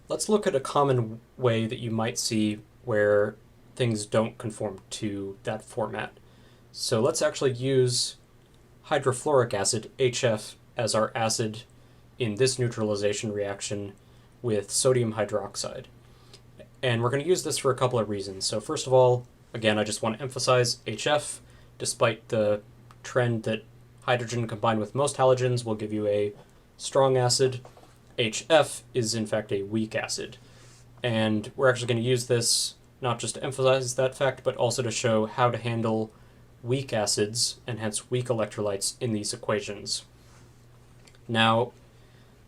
Let's look at a common way that you might see where things don't conform to that format. So let's actually use hydrofluoric acid, HF, as our acid in this neutralization reaction with sodium hydroxide. And we're going to use this for a couple of reasons. So first of all, again, I just want to emphasize HF, despite the trend that hydrogen combined with most halogens will give you a strong acid, HF is in fact a weak acid. And we're actually going to use this not just to emphasize that fact, but also to show how to handle weak acids, and hence weak electrolytes, in these equations. Now,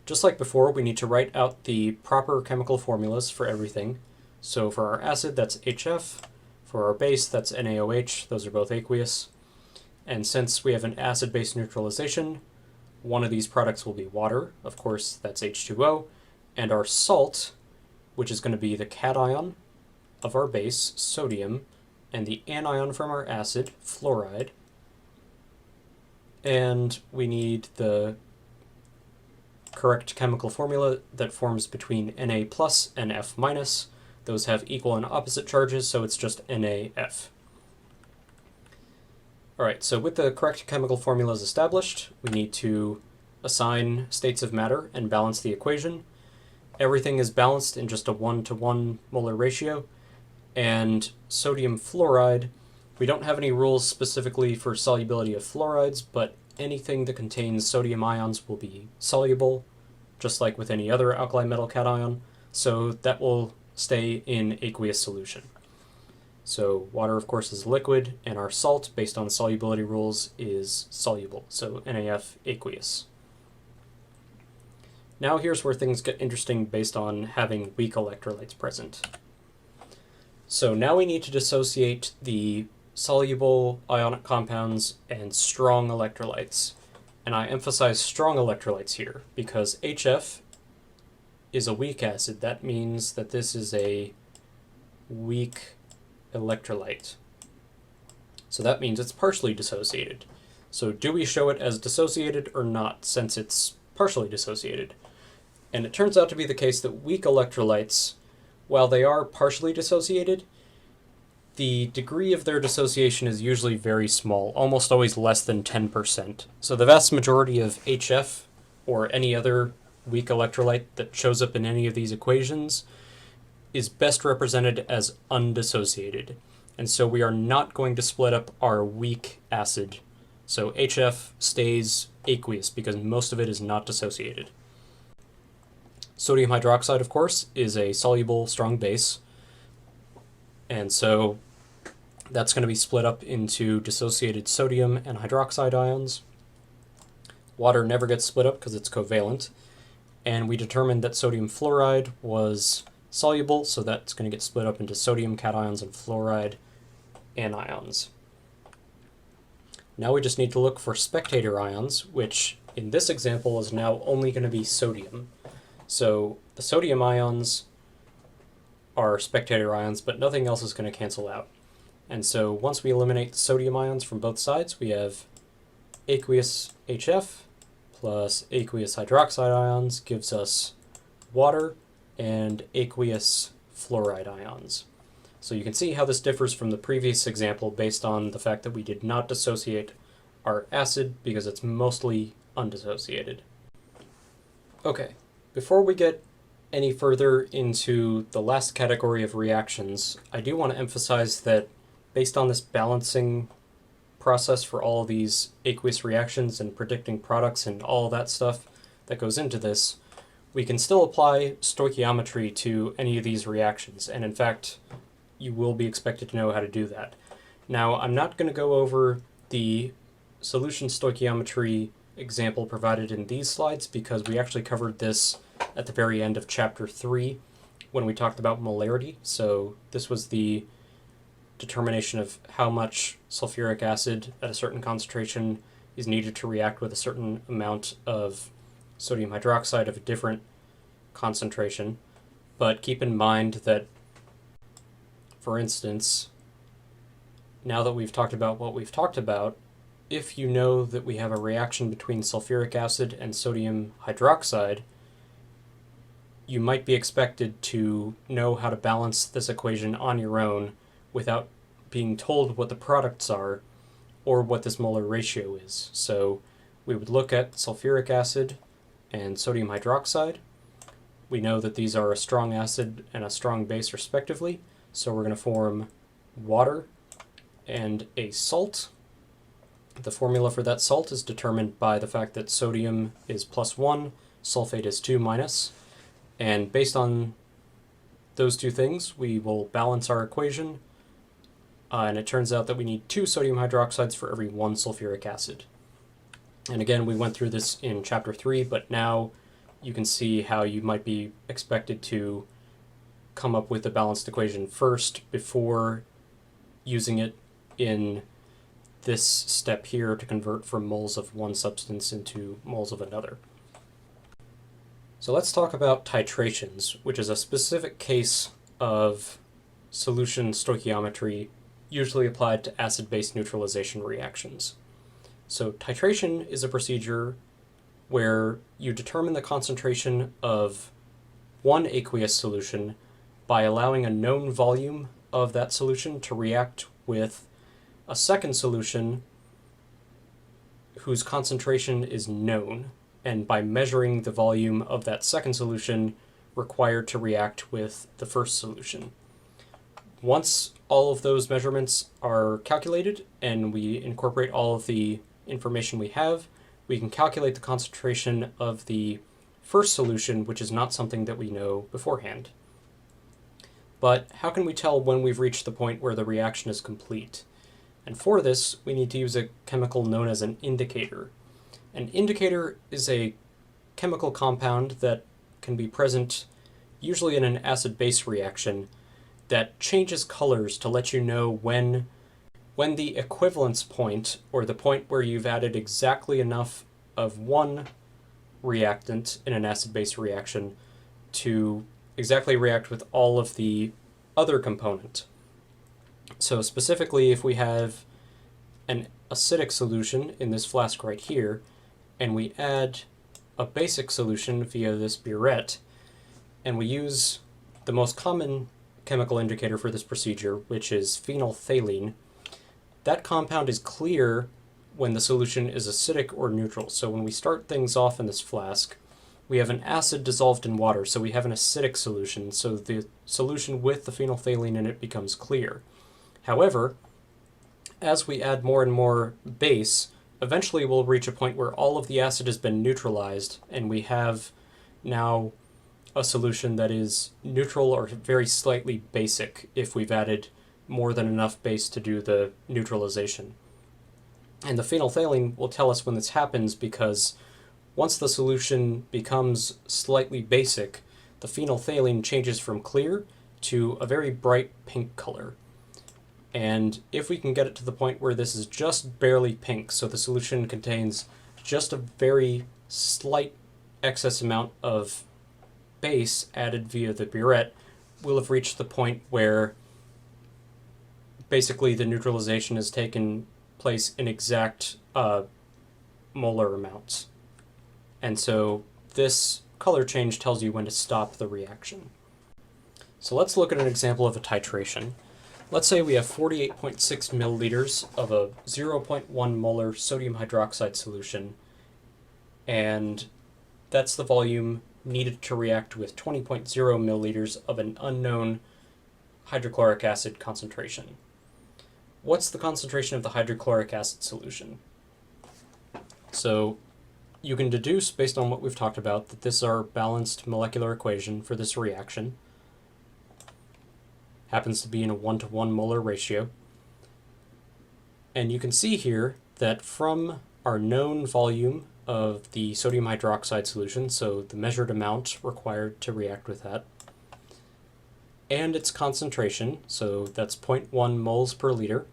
just like before, we need to write out the proper chemical formulas for everything. So for our acid, that's HF. For our base, that's NaOH. Those are both aqueous. And since we have an acid-base neutralization, one of these products will be water. Of course, that's H2O. And our salt, which is going to be the cation of our base, sodium, and the anion from our acid, fluoride. And we need the correct chemical formula that forms between Na plus and F minus. Those have equal and opposite charges, so it's just NaF. Alright, so with the correct chemical formulas established, we need to assign states of matter and balance the equation. Everything is balanced in just a 1-to-1 molar ratio, and sodium fluoride, we don't have any rules specifically for solubility of fluorides, but anything that contains sodium ions will be soluble, just like with any other alkali metal cation, so that will stay in aqueous solution. So water, of course, is liquid, and our salt, based on solubility rules, is soluble, so NaF aqueous. Now here's where things get interesting based on having weak electrolytes present. So now we need to dissociate the soluble ionic compounds and strong electrolytes. And I emphasize strong electrolytes here because HF is a weak acid. That means that this is a weak electrolyte. So that means it's partially dissociated. So do we show it as dissociated or not, since it's partially dissociated? And it turns out to be the case that weak electrolytes, while they are partially dissociated, the degree of their dissociation is usually very small, almost always less than 10%. So the vast majority of HF, or any other weak electrolyte that shows up in any of these equations, is best represented as undissociated. And so we are not going to split up our weak acid. So HF stays aqueous because most of it is not dissociated. Sodium hydroxide, of course, is a soluble strong base. And so that's going to be split up into dissociated sodium and hydroxide ions. Water never gets split up because it's covalent. And we determined that sodium fluoride was soluble, so that's going to get split up into sodium cations and fluoride anions. Now we just need to look for spectator ions, which in this example is now only going to be sodium. So the sodium ions are spectator ions, but nothing else is going to cancel out. And so once we eliminate the sodium ions from both sides, we have aqueous HF plus aqueous hydroxide ions gives us water and aqueous fluoride ions. So you can see how this differs from the previous example based on the fact that we did not dissociate our acid because it's mostly undissociated. Okay, before we get any further into the last category of reactions, I do want to emphasize that based on this balancing process for all of these aqueous reactions and predicting products and all that stuff that goes into this, we can still apply stoichiometry to any of these reactions, and in fact, you will be expected to know how to do that. Now, I'm not going to go over the solution stoichiometry example provided in these slides because we actually covered this at the very end of chapter 3 when we talked about molarity. So this was the determination of how much sulfuric acid at a certain concentration is needed to react with a certain amount of sodium hydroxide of a different concentration. But keep in mind that, for instance, now that we've talked about what we've talked about, if you know that we have a reaction between sulfuric acid and sodium hydroxide, you might be expected to know how to balance this equation on your own without being told what the products are or what this molar ratio is. So we would look at sulfuric acid and sodium hydroxide. We know that these are a strong acid and a strong base respectively, so we're going to form water and a salt. The formula for that salt is determined by the fact that sodium is +1, sulfate is 2-, and based on those two things, we will balance our equation, and it turns out that we need 2 sodium hydroxides for every 1 sulfuric acid. And again, we went through this in chapter 3, but now you can see how you might be expected to come up with the balanced equation first before using it in this step here to convert from moles of one substance into moles of another. So let's talk about titrations, which is a specific case of solution stoichiometry usually applied to acid-base neutralization reactions. So titration is a procedure where you determine the concentration of one aqueous solution by allowing a known volume of that solution to react with a second solution whose concentration is known, and by measuring the volume of that second solution required to react with the first solution. Once all of those measurements are calculated and we incorporate all of the information we have, we can calculate the concentration of the first solution, which is not something that we know beforehand. But how can we tell when we've reached the point where the reaction is complete? And for this, we need to use a chemical known as an indicator. An indicator is a chemical compound that can be present usually in an acid-base reaction that changes colors to let you know when the equivalence point, or the point where you've added exactly enough of one reactant in an acid-base reaction to exactly react with all of the other component. So specifically, if we have an acidic solution in this flask right here, and we add a basic solution via this burette, and we use the most common chemical indicator for this procedure, which is phenolphthalein, that compound is clear when the solution is acidic or neutral. So when we start things off in this flask, we have an acid dissolved in water, so we have an acidic solution, so the solution with the phenolphthalein in it becomes clear. However, as we add more and more base, eventually we'll reach a point where all of the acid has been neutralized, and we have now a solution that is neutral or very slightly basic if we've added more than enough base to do the neutralization. And the phenolphthalein will tell us when this happens, because once the solution becomes slightly basic, the phenolphthalein changes from clear to a very bright pink color. And if we can get it to the point where this is just barely pink, so the solution contains just a very slight excess amount of base added via the burette, we'll have reached the point where basically the neutralization has taken place in exact molar amounts. And so this color change tells you when to stop the reaction. So let's look at an example of a titration. Let's say we have 48.6 milliliters of a 0.1 molar sodium hydroxide solution, and that's the volume needed to react with 20.0 milliliters of an unknown hydrochloric acid concentration. What's the concentration of the hydrochloric acid solution? So you can deduce, based on what we've talked about, that this is our balanced molecular equation for this reaction. Happens to be in a 1-to-1 molar ratio. And you can see here that from our known volume of the sodium hydroxide solution, so the measured amount required to react with that, and its concentration, so that's 0.1 moles per liter,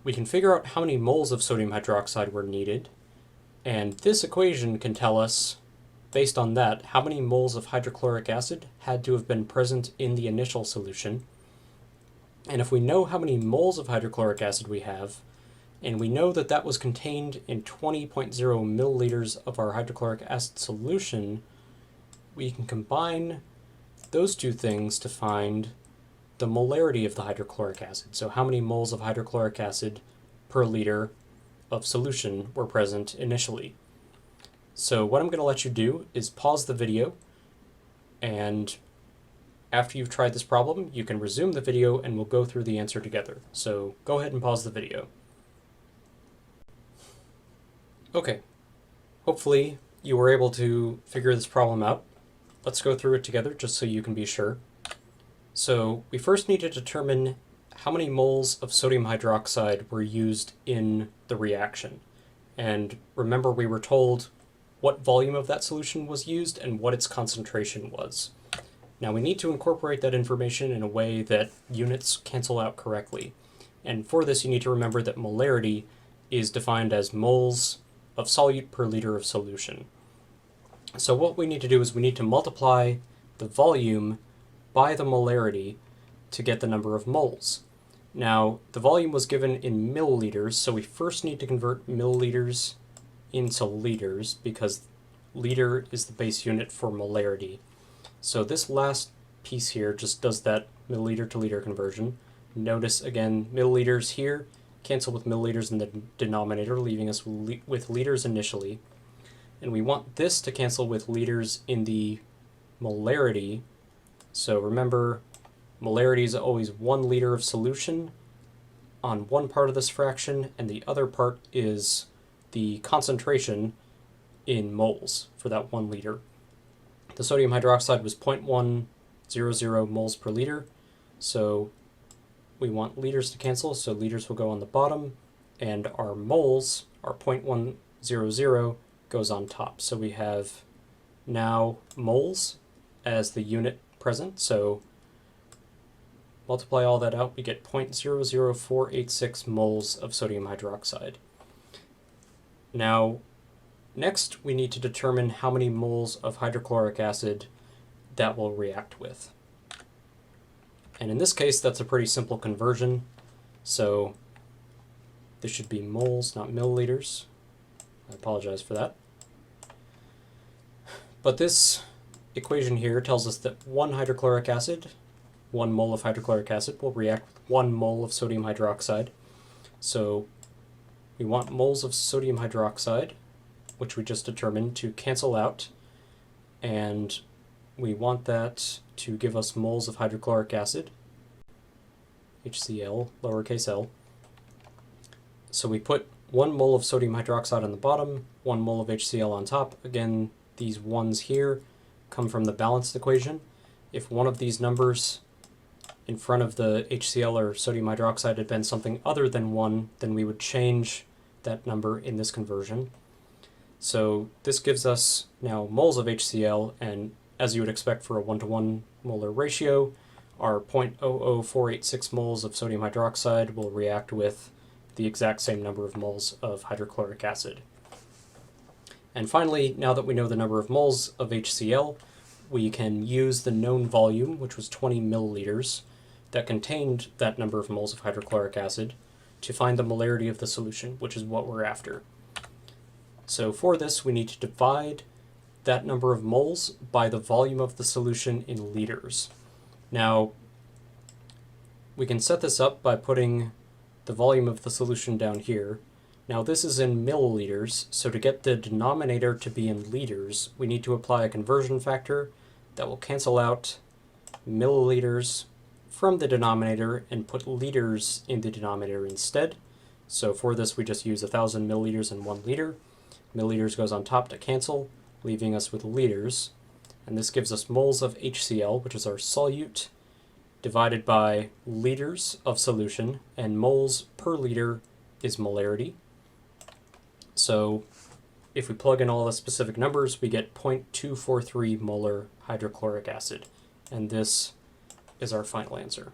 we can figure out how many moles of sodium hydroxide were needed, and this equation can tell us, based on that, how many moles of hydrochloric acid had to have been present in the initial solution. And if we know how many moles of hydrochloric acid we have, and we know that that was contained in 20.0 milliliters of our hydrochloric acid solution, we can combine those two things to find the molarity of the hydrochloric acid. So how many moles of hydrochloric acid per liter of solution were present initially. So what I'm going to let you do is pause the video, and after you've tried this problem, you can resume the video and we'll go through the answer together. So go ahead and pause the video. Okay, hopefully you were able to figure this problem out. Let's go through it together just so you can be sure. So we first need to determine how many moles of sodium hydroxide were used in the reaction. And remember, we were told what volume of that solution was used and what its concentration was. Now we need to incorporate that information in a way that units cancel out correctly. And for this, you need to remember that molarity is defined as moles of solute per liter of solution. So what we need to do is we need to multiply the volume by the molarity to get the number of moles. Now, the volume was given in milliliters, so we first need to convert milliliters into liters because liter is the base unit for molarity. So this last piece here just does that milliliter to liter conversion. Notice again, milliliters here cancel with milliliters in the denominator, leaving us with liters initially. And we want this to cancel with liters in the molarity. So remember, molarity is always 1 liter of solution on one part of this fraction, and the other part is the concentration in moles for that 1 liter. The sodium hydroxide was 0.100 moles per liter, so we want liters to cancel, so liters will go on the bottom, and our moles, our 0.100, goes on top. So we have now moles as the unit present, so multiply all that out, we get 0.00486 moles of sodium hydroxide. Now, next we need to determine how many moles of hydrochloric acid that will react with. And in this case, that's a pretty simple conversion. So this should be moles, not milliliters. I apologize for that. But this equation here tells us that 1 hydrochloric acid, 1 mole of hydrochloric acid, will react with 1 mole of sodium hydroxide. So we want moles of sodium hydroxide, which we just determined, to cancel out, and we want that to give us moles of hydrochloric acid, HCl, lowercase l. So we put 1 mole of sodium hydroxide on the bottom, 1 mole of HCl on top. Again, these ones here come from the balanced equation. If one of these numbers in front of the HCl or sodium hydroxide had been something other than 1, then we would change that number in this conversion. So this gives us now moles of HCl, and as you would expect for a 1-to-1 molar ratio, our 0.00486 moles of sodium hydroxide will react with the exact same number of moles of hydrochloric acid. And finally, now that we know the number of moles of HCl, we can use the known volume, which was 20 milliliters, that contained that number of moles of hydrochloric acid, to find the molarity of the solution, which is what we're after. So for this, we need to divide that number of moles by the volume of the solution in liters. Now, we can set this up by putting the volume of the solution down here. Now this is in milliliters, so to get the denominator to be in liters, we need to apply a conversion factor that will cancel out milliliters from the denominator and put liters in the denominator instead. So for this, we just use 1,000 milliliters in 1 liter. Milliliters goes on top to cancel, leaving us with liters. And this gives us moles of HCl, which is our solute, divided by liters of solution, and moles per liter is molarity. So if we plug in all the specific numbers, we get 0.243 molar hydrochloric acid. And this is our final answer.